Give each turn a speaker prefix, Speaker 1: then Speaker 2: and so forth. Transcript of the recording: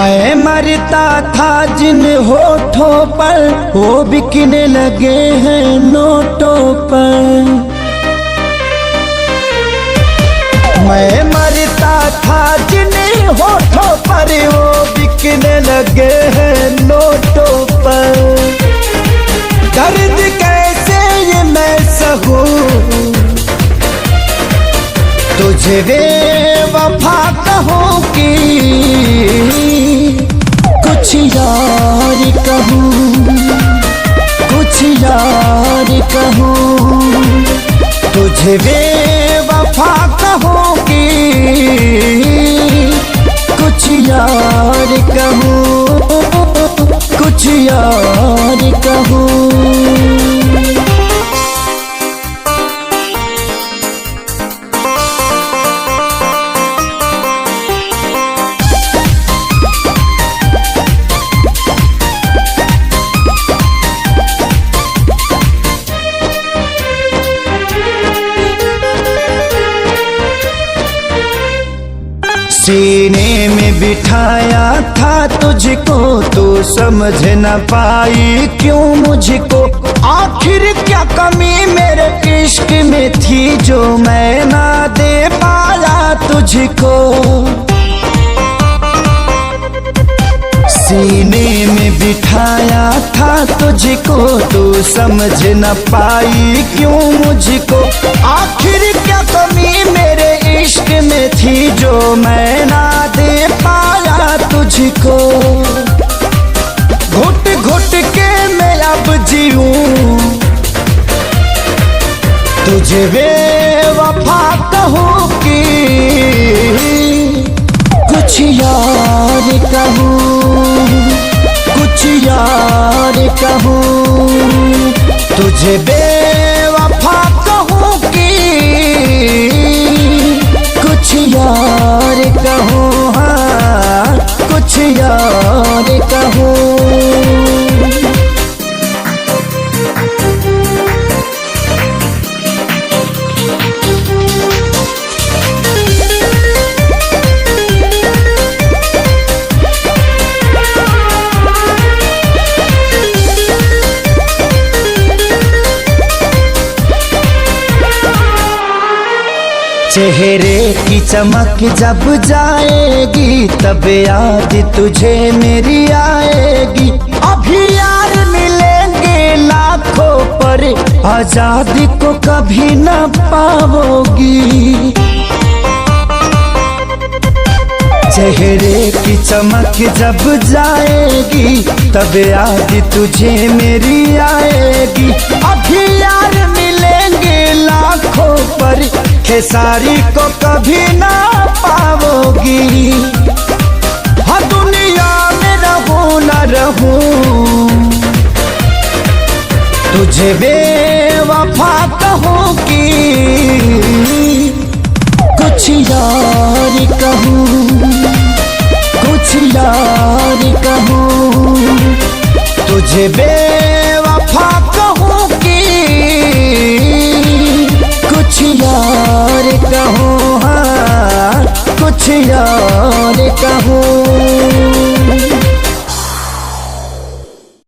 Speaker 1: मैं मरता था जिन होठों पर वो बिकने लगे हैं नोटों पर। मैं मरता था जिन होठों पर वो बिकने लगे हैं नोटों पर। दर्द कैसे ये मैं सहूं तुझे बेवफा कहूं कि कुछ यार कहूं, कुछ यार कहूं। तुझे बेवफा कहूं कि कुछ यार कहूं, कुछ यार कहूं। सीने में बिठाया था तुझको तू समझ न पाई क्यों मुझको। आखिर क्या कमी मेरे इश्क में थी जो मैं ना दे पाया तुझको। सीने में बिठाया था तुझको तू समझ न पाई क्यों मुझको। आखिर क्या कमी मेरे इश्क में थी जो मैं ना दे पाया तुझको। घुट घुट के मैं अब जीऊं तुझे बेवफा कहूं कि कुछ यार कहूं, कुछ यार कहूं। तुझे बेवफा कहूं कि कुछ यार कहूं, हाँ कुछ यार कहूं। चेहरे की चमक जब जाएगी तब याद तुझे मेरी आएगी। अभी यार मिलेंगे लाखों पर आजादी को कभी न पाओगी। चेहरे की चमक जब जाएगी तब याद तुझे मेरी आएगी। अभी यार मिलेंगे लाखों पर खेसारी को कभी ना पाओगी। हाँ दुनिया में रहूं न रहूं तुझे बेवफा कहूं कि कुछ यार कहूं, कुछ यार कहूं। तुझे बेवफा कहूं कि कुछ यार कहूं, हाँ कुछ यार कहूं।